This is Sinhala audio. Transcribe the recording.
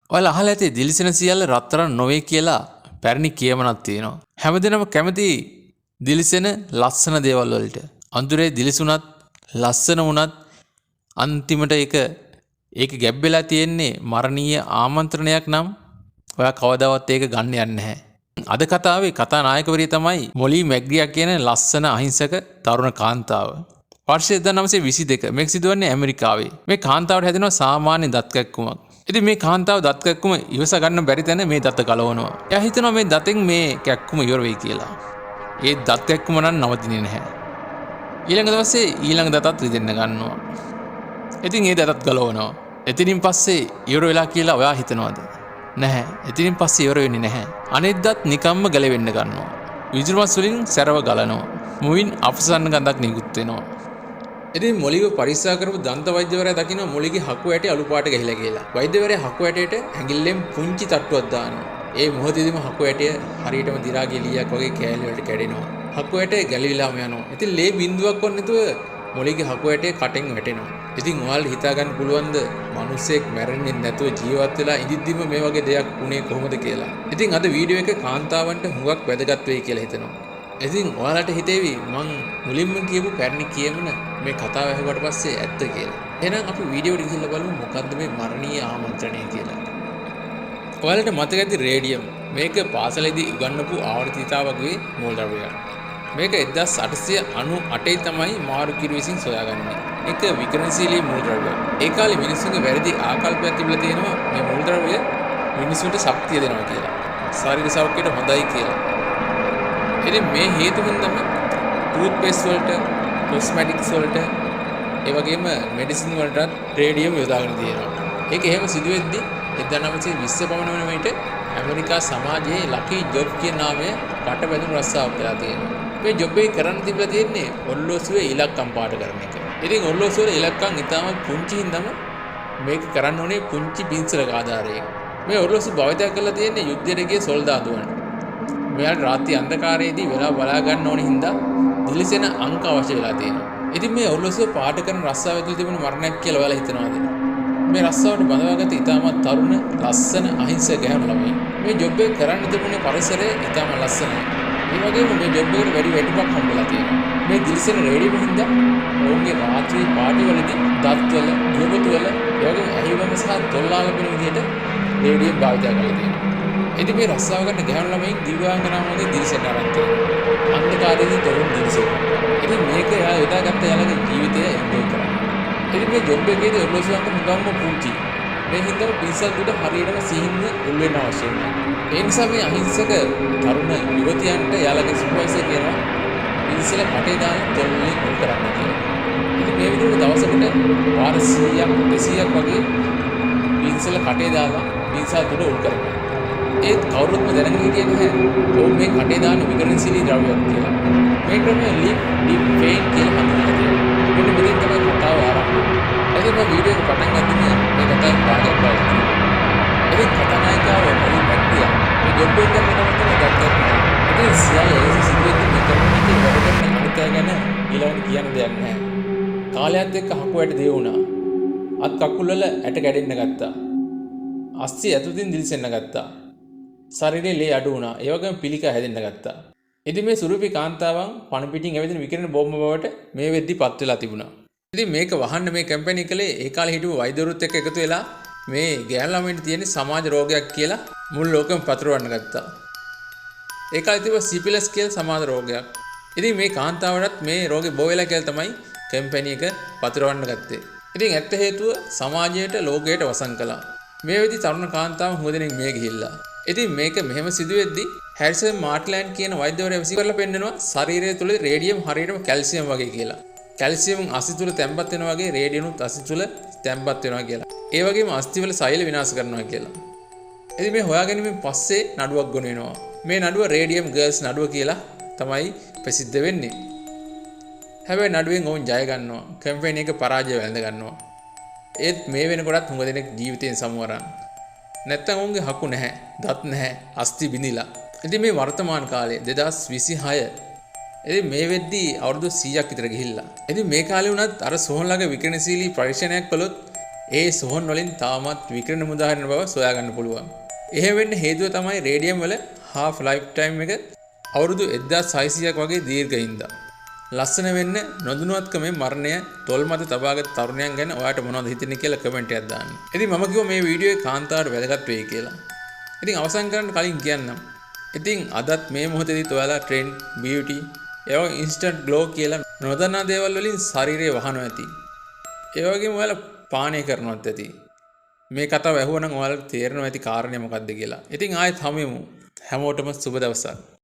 ඔයාලා අහලා ඇති දිලිසෙන සියල්ල රත්තරන් නොවේ කියලා පැරණි කියමනක් තියෙනවා. හැමදෙනාම කැමති දිලිසෙන ලස්සන දේවල් වලට. අඳුරේ දිලිසුණත් ලස්සන වුණත් අන්තිමට ඒක ගැබ්බෙලා තියෙන්නේ මරණීය ආමන්ත්‍රණයක් නම් ඔයා කවදාවත් ඒක ගන්න යන්නේ නැහැ. අද කතාවේ කතානායකවරිය තමයි මොලි මැග්ගියා කියන ලස්සන අහිංසක තරුණ කාන්තාව. වර්ෂ 1922 මේක සිදුවන්නේ ඇමරිකාවේ. මේ කාන්තාවට හැදෙනවා සාමාන්‍ය දත් කැක්කුමක්. ඉතින් මේ කාන්තාව දත් කැක්කුම ඉවස ගන්න බැරි තැන මේ දත ගලවනවා. එයා හිතනවා මේ දතෙන් මේ කැක්කුම ඉවර වෙයි කියලා. ඒ දත් කැක්කුම නම් නවතින්නේ නැහැ. ඊළඟ දවසේ ඊළඟ දතත් රිදෙන්න ගන්නවා. ඉතින් ඒ දතත් ගලවනවා. එතනින් පස්සේ ඉවර වෙලා කියලා ඔයා හිතනවද? නැහැ. එතනින් පස්සේ ඉවර වෙන්නේ නැහැ. අනෙත් දත් නිකම්ම ගැලවෙන්න ගන්නවා. විදුරුමස් වලින් සැරව ගලනවා. මුවින් අපසන්න ගඳක් නිකුත් වෙනවා. ඉතින් මොලිව පරීක්ෂා කරපු දන්ත වෛද්‍යවරයා දකින්න මොලිගේ හකු ඇටේ අලු පාට ගහිලා කියලා. වෛද්‍යවරයා හකු ඇටේට ඇඟිල්ලෙන් පුංචි තට්ටුවක් දානවා. ඒ මොහොතේදීම හකු ඇටය හරියටම දි รา ගේ ලීයක් වගේ කෑලි වලට කැඩෙනවා. හකු ඇටේ ගැලවිලාම යනවා. ඉතින් ලේ බින්දුවක් වත් නැතුව මොලිගේ හකු ඇටේ කටෙන් වැටෙනවා. ඉතින් ඔයාලට හිතා ගන්න පුළුවන්ද මිනිස්සෙක් මැරෙන්නේ නැතුව ජීවත් වෙලා ඉඳිද්දිම මේ වගේ දෙයක් වුණේ කොහොමද කියලා. ඉතින් අද වීඩියෝ එක කාන්තාවන්ට හුඟක් වැදගත් වෙයි කියලා හිතනවා. ඉතින් ඔයාලට හිතේවි මං මුලින්ම කියපු පැරණි කියමන මේ කතාව ඇහුවට පස්සේ ඇත්ත කියලා. එහෙනම් අපි වීඩියෝ එකට ගිහිල්ලා බලමු මොකද්ද මේ මරණීය ආමන්ත්‍රණය කියලා. ඔයාලට මතක ඇති රේඩියම් මේක පාසලේදී උගන්වපු ආවර්තිතාවකගේ මූලද්‍රව්‍යයක්. මේක 1898 තමයි මාරු කිරි විසින් සොයාගන්නේ. ඒක විකිරණශීලී මූලද්‍රව්‍යයක්. ඒ කාලේ මිනිස්සුන්ගේ වැරදි ආකල්පයක් තිබිලා තියෙනවා මේ මූලද්‍රව්‍ය මිනිස්සුන්ට ශක්තිය දෙනවා කියලා. ශාරීරික සෞඛ්‍යයට හොඳයි කියලා. ඉතින් මේ හේතුවෙන් තමයි ටූත් පේස්ට් වලට, කොස්මැටික්ස් වලට, ඒ වගේම මෙඩිසින් වලට රේඩියම් යොදාගෙන තියෙනවා. ඒක එහෙම සිදු වෙද්දී 1920 පමණ වන විට ඇමරිකා සමාජයේ ලකි ජොබ් කියන නාමය කට බැඳුණු රස්සාවක් කියලා තියෙනවා. මේ ජොබ් එක කරන්න තිබිලා තියෙන්නේ ඔල්ලෝසුවේ ඉලක්කම් පාට කරන එක. ඉතින් ඔල්ලෝසුවේ ඉලක්කම් ඉතාමත් පුංචි හින්දාම මේක කරන්න ඕනේ පුංචි පින්සලක ආධාරයෙන්. මේ ඔල්ලෝසු භාවිත කරලා තියෙන්නේ යුද්ධයට ගිය සොල්දාදුවන්ට. මෙයාට රාත්‍රී අන්ධකාරයේදී වෙලා බලා ගන්න ඕන හින්දා දිලිසෙන අංක අවශ්‍ය වෙලා තියෙනවා. ඉතින් මේ ඔල්ලෝසුව පාට කරන රස්සාව ඇතුළේ තිබුණ මරණයක් කියලා ඔයාලා හිතනවාද? මේ රස්සාවට බඳවාගත්ත ඉතාමත් තරුණ ලස්සන අහිංසක ගැහැණු ළමයි. මේ ජොබ් එක කරන්න තිබුණේ පරිසරය ඉතාම ලස්සනයි. ඒ වගේම මේ ජොබ් එකට වැඩි වැටුපක් හම්බෙලා තියෙනවා. මේ දිලිසෙන රේඩියම් හින්දා ඔවුන්ගේ රාත්‍රී පාටි වලදී දත්වල, නියපොතුවල, ඒ වගේම ඇහිවම සහ තොල්ලා ලැබෙන විදිහට රේඩියම් භාවිත කරලා තියෙනවා. ඉතින් මේ රස්සාව කරන ගැහැණු ළමයි දිව්‍යාංගනාව වගේ දිලිසෙන්න ආරම්භ කරනවා. අන්ධකාරයේදී තරුණ දිලිසෙනවා. ඉතින් මේක එයා යොදාගත්ත යාළගේ ජීවිතය එන්ජොයි කරනවා. ඉතින් මේ ජොබ් එකේදී ඔර්ලෝසුවන්ට මුගම්ම පුංචි. මේ හින්දාම පින්සල් දුට හරියටම සිහින්න උල් වෙන්න අවශ්‍ය වෙනවා. ඒ නිසා මේ අහිංසක තරුණ යුවතියන්ට යාළගේ සුපර්වයිසර් කියනවා පින්සල කටේ දාලා තොල්ලේ උල් කරන්න කියලා. ඉතින් මේ විදිහට දවසකට වාර 100ක් 200ක් වගේ පින්සල කටේ දාලා පින්සල් දුට උල් කරනවා. ඒත් කවුරුත්ම දැනගෙන හිටියේ නැහැ. ඕම් මේ කටේ දාන විකිරණශීලී ද්‍රව්‍යයක් කියලා. මේ ක්‍රමය ලිප් ඩිප් ෆේන් කියලා හඳුන්වලා තියෙනවා. මෙන්න මෙතෙන් තමයි කතාව ආරම්භ වෙන්නේ. එතකොට මම වීඩියෝ එක පටන් ගත්තම මේ කතාවේ භාගයක් බලන්න. එතකොට කතානායිකාව මොලි මැග්ගියා මේ ජොබ් එක කරනකොට තමයි දැක්කේ. ඉතින් සියල්ල ඒසි සිදුවෙද්දී මේ කරන්නේ වැඩ කරන අනිත්‍ය ගැන ඊළඟට කියන්න දෙයක් නැහැ. කාලයත් එක්ක හකු ඇට දේ වුණා. අත් කකුල් වල ඇට කැඩෙන්න ගත්තා. අස්සි ඇතුලින් දිලිසෙන්න ගත්තා. ශරීරයේ ලේ අඩු වුණා. ඒ වගේම පිළිකා හැදෙන්න ගත්තා. ඉතින් මේ සුරුපි කාන්තාවන් පණ පිටින් ඇවිදින විකිරණ බෝම්බ බවට මේ වෙද්දි පත් වෙලා තිබුණා. ඉතින් මේක වහන්න මේ කැම්පේනි කළේ ඒ කාලේ හිටපු වෛද්‍යවරුත් එක්ක එකතු වෙලා මේ ගැහැණු ළමයින්ට තියෙන සමාජ රෝගයක් කියලා මුළු ලෝකෙම පතුරවන්න ගත්තා. ඒ කාලේ තිබ්බ සිපිලස් කියලා සමාජ රෝගයක්. ඉතින් මේ කාන්තාවටත් මේ රෝගේ බෝ වෙලා කියලා තමයි කැම්පේනි එක පතුරවන්න ගත්තේ. ඉතින් ඇත්ත හේතුව සමාජයට ලෝකයට වසන් කළා. මේ වෙද්දි තරුණ කාන්තාව හොඳින් මේ ගිහිල්ලා. ඉතින් මේක මෙහෙම සිදුවෙද්දි හැරිසන් මාර්ට්ලෑන්ඩ් කියන වෛද්‍යවරයා විසි කරලා පෙන්නනවා ශරීරය තුළ රේඩියම් හරියටම කැල්සියම් වගේ කියලා. කැල්සියම් අසි තුළ තැම්පත් වෙනවා වගේ රේඩියම්ුත් අසි තුළ තැම්පත් වෙනවා කියලා. ඒ වගේම අස්ථිවල සෛල විනාශ කරනවා කියලා. ඉතින් මේ හොයාගැනීමෙන් පස්සේ නඩුවක් ගොනු වෙනවා. මේ නඩුව රේඩියම් ගර්ල්ස් නඩුව කියලා තමයි ප්‍රසිද්ධ වෙන්නේ. හැබැයි නඩුවෙන් ඔවුන් ජය ගන්නවා. කැම්පේනි එක පරාජය වැළඳ ගන්නවා. ඒත් මේ වෙනකොටත් හුඟ දෙනෙක් ජීවිතයෙන් සමුවරන්. නැත්තම් ඔවුන්ගේ හකු නැහැ, දත් නැහැ, අස්ථි බිඳිලා. ඉතින් මේ වර්තමාන කාලේ 2026 ඉතින් මේ වෙද්දී අවුරුදු 100ක් විතර ගිහිල්ලා. ඉතින් මේ කාලේ වුණත් අර සෝහන්ලගේ විකිරණශීලී පරීක්ෂණයක් කළොත් ඒ සොහොන් වලින් තාමත් විකිරණ මුදාහරින බව සොයාගන්න පුළුවන්. එහෙම වෙන්න හේතුව තමයි රේඩියම් වල half life time එක අවුරුදු 1600ක් වගේ දීර්ඝ හින්දා. ලස්සන වෙන්න නොදැනුවත්කමේ මරණය තොල් මත තබාගත් තරුණයන් ගැන ඔයාලට මොනවද හිතෙන්නේ කියලා කමෙන්ට් එකක් දාන්න. ඉතින් මම කිව්වා මේ වීඩියෝේ කාන්තාවට වැදගත් වෙයි කියලා. ඉතින් අවසන් කරන්න කලින් කියන්නම්. ඉතින් අදත් මේ මොහොතේදීත් ඔයාලා ට්‍රෙන්ඩ්, බියුටි, ඒවා ඉන්ස්ටන්ට් ග්ලෝ කියලා නොදන්නා දේවල් වලින් ශරීරය වහනවා ඇති. ඒ වගේම ඔයාලා පානය කරනවත් ඇති. මේ කතාව ඇහුවනම් ඔයාලට තේරෙනවා ඇති කාරණේ මොකක්ද කියලා. ඉතින් ආයෙත් හමුවෙමු. හැමෝටම සුබ දවසක්.